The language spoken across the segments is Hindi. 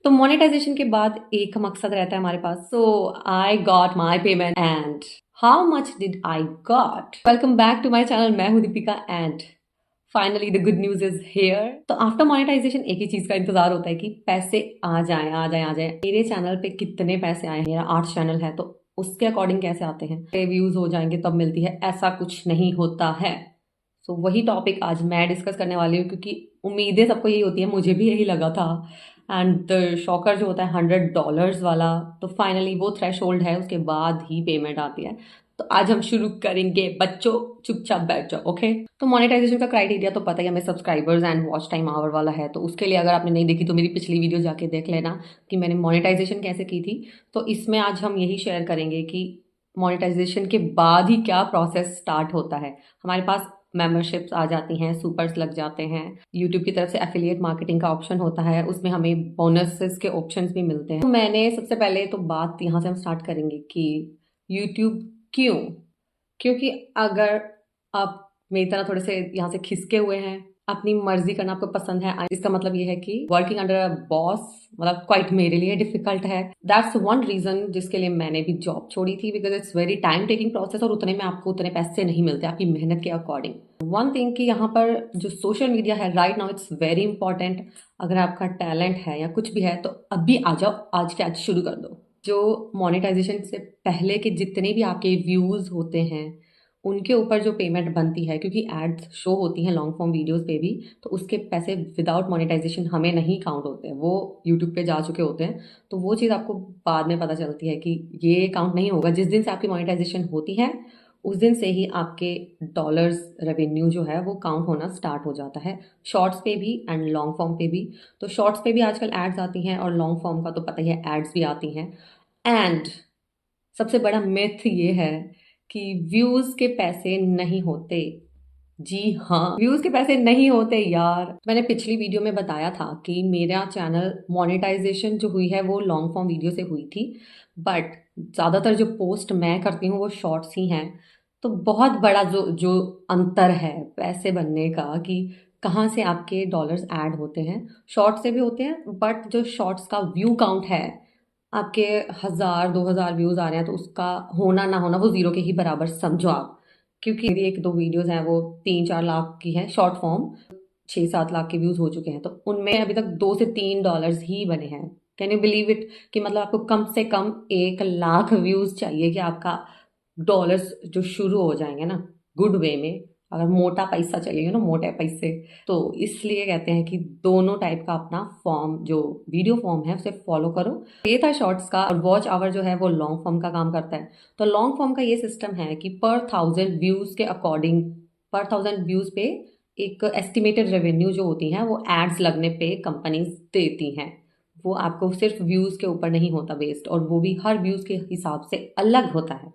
तो मोनेटाइजेशन के बाद एक मकसद रहता है हमारे पास। So I got my payment and how much did I got. Welcome back to my channel, मैं हूँ Deepika and finally the good news is here. तो आफ्टर मोनेटाइजेशन एक ही चीज का इंतजार होता है कि पैसे आ जाएं आ जाएं आ जाएं। मेरे चैनल पे कितने पैसे आए हैं, मेरा आर्ट्स चैनल है तो उसके अकॉर्डिंग कैसे आते हैं, व्यूज हो जाएंगे तब मिलती है, ऐसा कुछ नहीं होता है। सो वही टॉपिक आज मैं डिस्कस करने वाली हूँ, क्योंकि उम्मीदें सबको यही होती है, मुझे भी यही लगा था। एंड द शॉकर जो होता है $100 वाला, तो फाइनली वो थ्रेश होल्ड है, उसके बाद ही पेमेंट आती है। तो आज हम शुरू करेंगे बच्चों, चुपचाप बैठ जाओ, ओके। तो मोनेटाइजेशन का क्राइटेरिया तो पता ही हमें, subscribers and watch time hour वाला है। तो उसके लिए अगर आपने नहीं देखी तो मेरी पिछली वीडियो जाके देख लेना कि मैंने मोनेटाइजेशन कैसे की थी। तो इसमें आज हम यही शेयर करेंगे कि मोनेटाइजेशन के बाद ही क्या प्रोसेस स्टार्ट होता है। हमारे पास मेंबरशिप्स आ जाती हैं, सुपर्स लग जाते हैं, यूट्यूब की तरफ से एफिलिएट मार्केटिंग का ऑप्शन होता है, उसमें हमें बोनसेस के ऑप्शंस भी मिलते हैं। तो मैंने सबसे पहले तो बात यहाँ से हम स्टार्ट करेंगे कि यूट्यूब क्यों। क्योंकि अगर आप मेरी तरह थोड़े से यहाँ से खिसके हुए हैं, अपनी मर्जी करना आपको पसंद है, इसका मतलब ये है कि वर्किंग अंडर अ बॉस मतलब क्वाइट मेरे लिए डिफिकल्ट है। दैट्स वन रीजन जिसके लिए मैंने भी जॉब छोड़ी थी, because it's very time taking process और उतने में आपको उतने पैसे नहीं मिलते आपकी मेहनत के अकॉर्डिंग। वन थिंग कि यहाँ पर जो सोशल मीडिया है right now it's very important. अगर आपका टैलेंट है या कुछ भी है तो अभी आ जाओ, आज के आज शुरू कर दो। जो मोनेटाइजेशन से पहले के जितने भी आपके व्यूज होते हैं उनके ऊपर जो पेमेंट बनती है, क्योंकि एड्स शो होती हैं लॉन्ग फॉर्म वीडियोस पे भी, तो उसके पैसे विदाउट मोनेटाइजेशन हमें नहीं काउंट होते हैं, वो यूट्यूब पे जा चुके होते हैं। तो वो चीज़ आपको बाद में पता चलती है कि ये काउंट नहीं होगा। जिस दिन से आपकी मोनेटाइजेशन होती है उस दिन से ही आपके डॉलर्स रेवेन्यू जो है वो काउंट होना स्टार्ट हो जाता है, शॉर्ट्स पे भी एंड लॉन्ग फॉर्म पे भी। तो शॉर्ट्स पे भी आजकल एड्स आती हैं और लॉन्ग फॉर्म का तो पता ही है, एड्स भी आती हैं। एंड सबसे बड़ा मिथ ये है कि व्यूज के पैसे नहीं होते। जी हाँ, व्यूज के पैसे नहीं होते यार। मैंने पिछली वीडियो में बताया था कि मेरा चैनल मोनेटाइजेशन जो हुई है वो लॉन्ग फॉर्म वीडियो से हुई थी, बट ज़्यादातर जो पोस्ट मैं करती हूँ वो शॉर्ट्स ही हैं। तो बहुत बड़ा जो जो अंतर है पैसे बनने का, कि कहाँ से आपके डॉलर्स ऐड होते हैं, शॉर्ट से भी होते हैं, बट जो शॉर्ट्स का व्यू काउंट है, आपके 1000-2000 व्यूज आ रहे हैं तो उसका होना ना होना वो जीरो के ही बराबर समझो आप। क्योंकि मेरी 1-2 वीडियोस हैं वो 3-4 लाख की हैं शॉर्ट फॉर्म, 6-7 लाख के व्यूज हो चुके हैं, तो उनमें अभी तक $2 से $3 ही बने हैं। कैन यू बिलीव इट कि मतलब आपको कम से कम 1 लाख व्यूज चाहिए कि आपका डॉलर्स जो शुरू हो जाएंगे ना गुड वे में। अगर मोटा पैसा चाहिए ना, मोटे पैसे, तो इसलिए कहते हैं कि दोनों टाइप का अपना फॉर्म, जो वीडियो फॉर्म है उसे फॉलो करो। ये था शॉर्ट्स का, और वॉच आवर जो है वो लॉन्ग फॉर्म का काम करता है। तो लॉन्ग फॉर्म का ये सिस्टम है कि पर 1000 व्यूज के अकॉर्डिंग, पर 1000 व्यूज पे एक एस्टिमेटेड रेवेन्यू जो होती है वो एड्स लगने पे कंपनीज देती हैं। वो आपको सिर्फ व्यूज के ऊपर नहीं होता बेस्ड, और वो भी हर व्यूज के हिसाब से अलग होता है।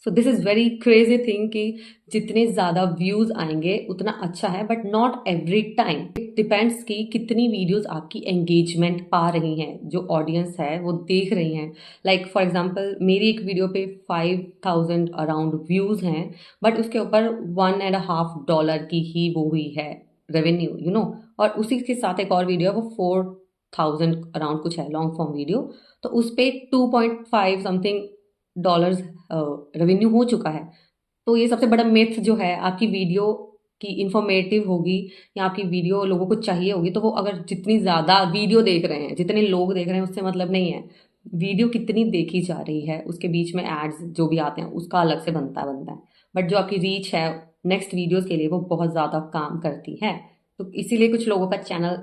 So this is very crazy thing कि जितने ज्यादा व्यूज आएंगे उतना अच्छा है, but not every time. It depends कि कितनी वीडियोस आपकी एंगेजमेंट पा रही हैं, जो ऑडियंस है वो देख रही हैं। लाइक फॉर एग्जांपल मेरी एक वीडियो पे 5000 अराउंड व्यूज हैं, बट उसके ऊपर $1.5 की ही वो हुई है रेवेन्यू, यू नो। और उसी के साथ एक और वीडियो है वो 4000 अराउंड कुछ है, लॉन्ग फॉर्म वीडियो। तो उस पे 2.5 समथिंग डॉलर्स रेवेन्यू हो चुका है। तो ये सबसे बड़ा मिथ जो है, आपकी वीडियो की इंफॉर्मेटिव होगी या आपकी वीडियो लोगों को चाहिए होगी, तो वो अगर जितनी ज़्यादा वीडियो देख रहे हैं, जितने लोग देख रहे हैं, उससे मतलब नहीं है। वीडियो कितनी देखी जा रही है उसके बीच में एड्स जो भी आते हैं उसका अलग से बनता है। बट जो आपकी रीच है नेक्स्ट वीडियोस के लिए वो बहुत ज़्यादा काम करती है। तो इसीलिए कुछ लोगों का चैनल।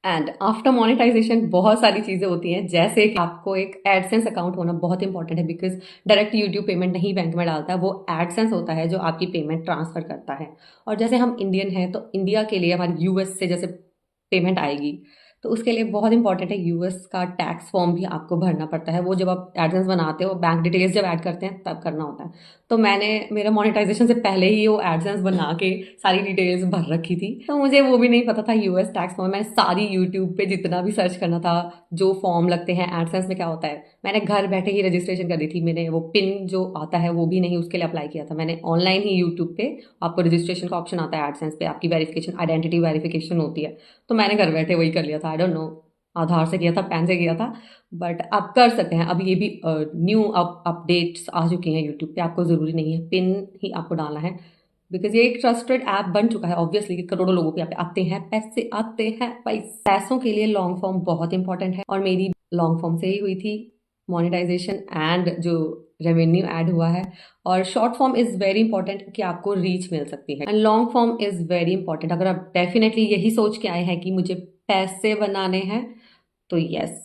एंड आफ्टर मोनेटाइजेशन बहुत सारी चीजें होती हैं, जैसे कि आपको एक एडसेंस अकाउंट होना बहुत इंपॉर्टेंट है, बिकॉज डायरेक्ट यूट्यूब पेमेंट नहीं बैंक में डालता है, वो एडसेंस होता है जो आपकी पेमेंट ट्रांसफर करता है। और जैसे हम इंडियन हैं तो इंडिया के लिए हमारी यूएस से जैसे पेमेंट आएगी, तो उसके लिए बहुत इंपॉर्टेंट है यूएस का टैक्स फॉर्म भी आपको भरना पड़ता है। वो जब आप एडसेंस बनाते हो, बैंक डिटेल्स जब ऐड करते हैं तब करना होता है। तो मैंने मेरा मोनेटाइजेशन से पहले ही वो एडसेंस बना के सारी डिटेल्स भर रखी थी, तो मुझे वो भी नहीं पता था यूएस टैक्स फॉर्म। मैंने सारी यूट्यूब पे जितना भी सर्च करना था जो फॉर्म लगते हैं एडसेंस में क्या होता है, मैंने घर बैठे ही रजिस्ट्रेशन कर दी थी। मैंने वो पिन जो आता है वो भी नहीं उसके लिए अप्लाई किया था, मैंने ऑनलाइन ही यूट्यूब पे आपको रजिस्ट्रेशन का ऑप्शन आता है एडसेंस पे, आपकी वेरिफिकेशन आइडेंटिटी वेरिफिकेशन होती है, तो मैंने घर बैठे वही कर लिया था। आई डोंट नो आधार से किया था, पैन से किया था, बट आप कर सकते हैं। अब ये भी न्यू अपडेट्स आ चुके हैं यूट्यूब पे, आपको ज़रूरी नहीं है पिन ही आपको डालना है, बिकॉज ये एक ट्रस्टेड ऐप बन चुका है ऑब्वियसली, कि करोड़ों लोगों के यहाँ पे आते हैं पैसे, आते हैं पैसों के लिए लॉन्ग फॉर्म बहुत इंपॉर्टेंट है, और मेरी लॉन्ग फॉर्म से ही हुई थी मोनेटाइजेशन एंड जो रेवेन्यू ऐड हुआ है। और short form is very important कि आपको रीच मिल सकती है, and long form is very important. अगर आप डेफिनेटली यही सोच के आए हैं कि मुझे पैसे बनाने हैं, तो yes,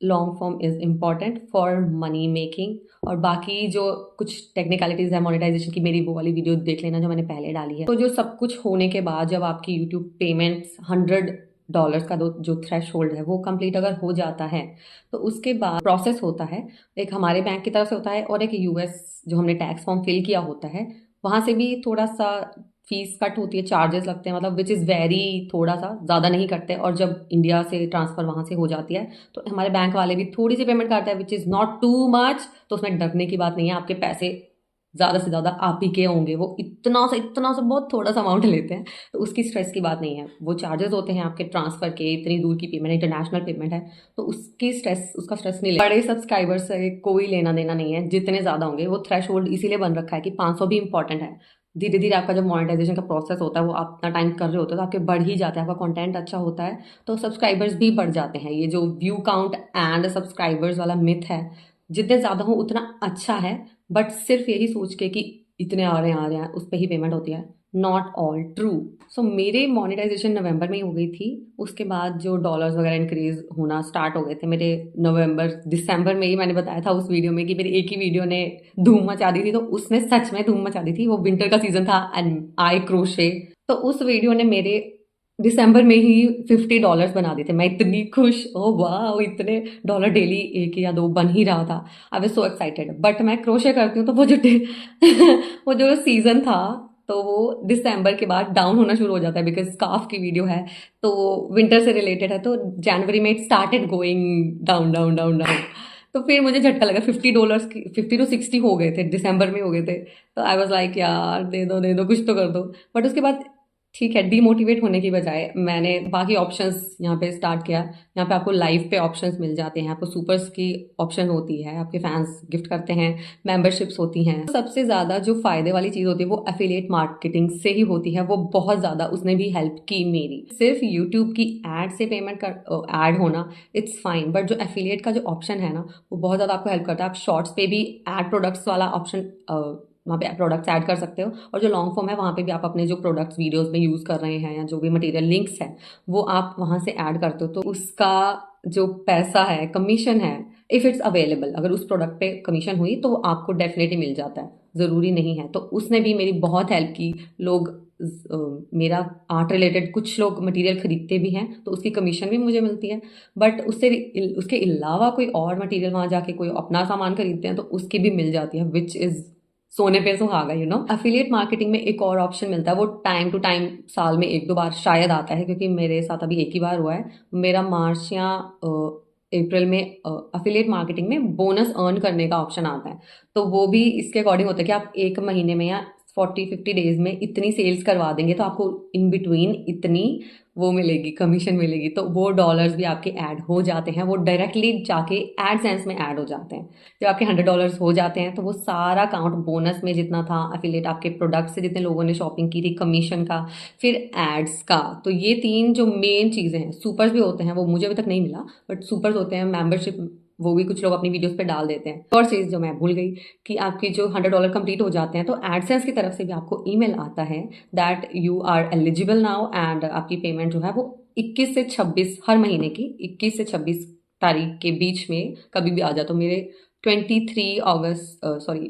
long form is important for money making. और बाकी जो कुछ टेक्निकलिटीज है मोनेटाइजेशन की, मेरी वो वाली वीडियो देख लेना जो मैंने पहले डाली है। तो जो सब कुछ होने के बाद जब आपकी यूट्यूब पेमेंट्स $100 का जो थ्रेश होल्ड है वो कंप्लीट अगर हो जाता है, तो उसके बाद प्रोसेस होता है, एक हमारे बैंक की तरफ से होता है और एक यूएस जो हमने टैक्स फॉर्म फिल किया होता है, वहाँ से भी थोड़ा सा फीस कट होती है, चार्जेस लगते हैं, मतलब विच इज़ वेरी, थोड़ा सा, ज़्यादा नहीं कटते। और जब इंडिया से ट्रांसफ़र वहाँ से हो जाती है तो हमारे बैंक वाले भी थोड़ी सी पेमेंट काटते हैं, which is not too much. तो उसमें डरने की बात नहीं है, आपके पैसे ज़्यादा से ज़्यादा आप ही के होंगे, वो इतना सा बहुत थोड़ा सा अमाउंट लेते हैं, तो उसकी स्ट्रेस की बात नहीं है। वो चार्जेस होते हैं आपके ट्रांसफ़र के, इतनी दूर की पेमेंट, इंटरनेशनल पेमेंट है, तो उसका स्ट्रेस नहीं ले। बड़े सब्सक्राइबर से कोई लेना देना नहीं है, जितने ज़्यादा होंगे। वो थ्रेश होल्ड इसीलिए बन रखा है कि 500 भी इंपॉर्टेंट है। धीरे धीरे आपका जब मोनेटाइजेशन का प्रोसेस होता है, वो आप अपना टाइम कर रहे होते हो तो आपके बढ़ ही जाते हैं, आपका कंटेंट अच्छा होता है तो सब्सक्राइबर्स भी बढ़ जाते हैं। ये जो व्यू काउंट एंड सब्सक्राइबर्स वाला मिथ है, जितने ज़्यादा हो उतना अच्छा है, बट सिर्फ यही सोच के कि इतने आ रहे हैं उस पर ही पेमेंट होती है, नॉट ऑल ट्रू। सो मेरे मोनेटाइजेशन नवंबर में ही हो गई थी, उसके बाद जो डॉलर्स वगैरह इंक्रीज होना स्टार्ट हो गए थे मेरे नवंबर दिसंबर में ही। मैंने बताया था उस वीडियो में कि मेरी एक ही वीडियो ने धूम मचा दी थी, तो उसने सच में धूम मचा दी थी। वो विंटर का सीजन था एंड आई क्रोशे, तो उस वीडियो ने मेरे दिसंबर में ही $50 बना दिए थे। मैं इतनी खुश, ओ वाह, इतने डॉलर डेली, एक या दो बन ही रहा था। I was so excited. But मैं क्रोशे करती हूँ तो वो जो वो जो सीजन था, तो वो दिसंबर के बाद डाउन होना शुरू हो जाता है, बिकॉज स्कार्फ की वीडियो है तो विंटर से रिलेटेड है, तो जनवरी में it started going down down down down. तो फिर मुझे झटका लगा, $50 की 50 to 60 हो गए थे, दिसंबर में हो गए थे। तो आई वाज लाइक यार दे दो कुछ तो कर दो। बट उसके बाद ठीक है, डीमोटिवेट होने की बजाय मैंने बाकी ऑप्शंस यहाँ पे स्टार्ट किया। यहाँ पे आपको लाइव पे ऑप्शंस मिल जाते हैं, आपको सुपर्स की ऑप्शन होती है, आपके फैंस गिफ्ट करते हैं, मेंबरशिप्स होती हैं। सबसे ज़्यादा जो फायदे वाली चीज़ होती है वो एफिलिएट मार्केटिंग से ही होती है, वो बहुत ज़्यादा उसने भी हेल्प की मेरी। सिर्फ यूट्यूब की एड से पेमेंट कर ऐड होना इट्स फाइन, बट जो एफिलिएट का जो ऑप्शन है ना, वो बहुत ज़्यादा आपको हेल्प करता है। आप शॉर्ट्स पे भी एड प्रोडक्ट्स वाला ऑप्शन, वहाँ पे प्रोडक्ट्स ऐड कर सकते हो, और जो लॉन्ग फॉर्म है वहाँ पे भी आप अपने जो प्रोडक्ट्स वीडियोस में यूज़ कर रहे हैं या जो भी मटेरियल लिंक्स है वो आप वहाँ से ऐड करते हो, तो उसका जो पैसा है, कमीशन है, इफ़ इट्स अवेलेबल, अगर उस प्रोडक्ट पे कमीशन हुई तो आपको डेफिनेटली मिल जाता है, ज़रूरी नहीं है। तो उसने भी मेरी बहुत हेल्प की। लोग मेरा आर्ट रिलेटेड कुछ लोग मटेरियल खरीदते भी हैं तो उसकी कमीशन भी मुझे मिलती है, बट उसके अलावा कोई और मटेरियल वहाँ जाके कोई अपना सामान खरीदते हैं तो उसकी भी मिल जाती है, विच इज़ सोने पे सुहागा, यू नो। एफिलिएट मार्केटिंग में एक और ऑप्शन मिलता है, वो टाइम टू टाइम साल में एक दो बार शायद आता है, क्योंकि मेरे साथ अभी एक ही बार हुआ है। मेरा मार्च या अप्रैल में एफिलिएट मार्केटिंग में बोनस अर्न करने का ऑप्शन आता है, तो वो भी इसके अकॉर्डिंग होता है कि आप एक महीने में या 40-50 डेज में इतनी सेल्स करवा देंगे तो आपको इन बिटवीन इतनी वो मिलेगी, कमीशन मिलेगी, तो वो डॉलर्स भी आपके ऐड हो जाते हैं, वो डायरेक्टली जाके एडसेंस में ऐड हो जाते हैं। जब आपके $100 हो जाते हैं तो वो सारा काउंट बोनस में जितना था, एफिलिएट आपके प्रोडक्ट से जितने लोगों ने शॉपिंग की थी, कमीशन का, फिर एड्स का, तो ये तीन जो मेन चीज़ें हैं। सुपर्स भी होते हैं, वो मुझे अभी तक नहीं मिला, बट सुपर्स होते हैं, मेंबरशिप, वो भी कुछ लोग अपनी वीडियोस पे डाल देते हैं। और चीज़ जो मैं भूल गई कि आपकी जो $100 कंप्लीट हो जाते हैं तो एडसेंस की तरफ से भी आपको ईमेल आता है that you are eligible now, and आपकी पेमेंट जो है वो 21 से 26 हर महीने की 21 से 26 तारीख के बीच में कभी भी आ जाए। तो मेरे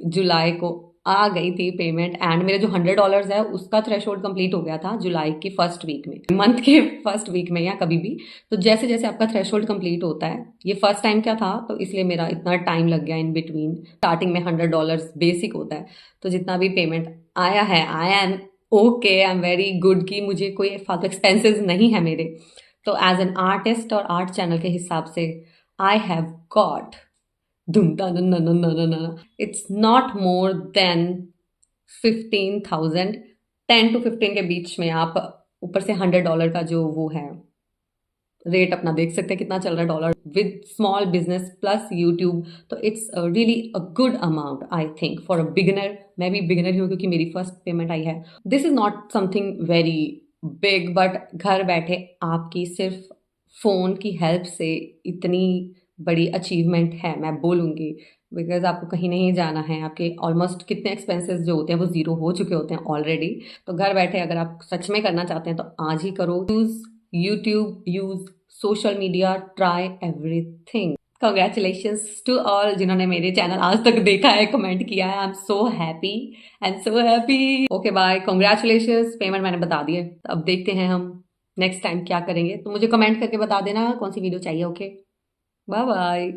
जुलाई को आ गई थी पेमेंट, एंड मेरे जो $100 है उसका थ्रेशोल्ड कंप्लीट हो गया था जुलाई के फर्स्ट वीक में, मंथ के फर्स्ट वीक में या कभी भी। तो जैसे जैसे आपका थ्रेशोल्ड कंप्लीट होता है, ये फर्स्ट टाइम क्या था तो इसलिए मेरा इतना टाइम लग गया इन बिटवीन। स्टार्टिंग में $100 बेसिक होता है, तो जितना भी पेमेंट आया है, I M okay, I am very good, कि मुझे कोई फालतू एक्सपेंसेस नहीं है मेरे। तो एज एन आर्टिस्ट और आर्ट चैनल के हिसाब से आई हैव गॉट धुम it's not more than 15,000, 10 to 15 के बीच में। आप ऊपर से $100 का जो वो है रेट अपना देख सकते हैं कितना चल रहा है dollar with small business plus YouTube. तो it's really a good amount I think for a beginner. मैं भी बिगिनर ही हूँ क्योंकि मेरी फर्स्ट पेमेंट आई है। This is not something very big, but घर बैठे आपकी सिर्फ फोन की हेल्प से इतनी बड़ी अचीवमेंट है मैं बोलूँगी। बिकॉज आपको कहीं नहीं जाना है, आपके ऑलमोस्ट कितने एक्सपेंसेस जो होते हैं वो जीरो हो चुके होते हैं ऑलरेडी। तो घर बैठे अगर आप सच में करना चाहते हैं तो आज ही करो। Use YouTube, use social media, try everything. Congratulations to all जिन्होंने मेरे चैनल आज तक देखा है, कमेंट किया है। I am so happy and so happy. Okay bye, congratulations. Payment मैंने बता दी है, तो अब देखते हैं हम नेक्स्ट टाइम क्या करेंगे। तो मुझे कमेंट करके बता देना कौन सी वीडियो चाहिए। Okay, bye bye.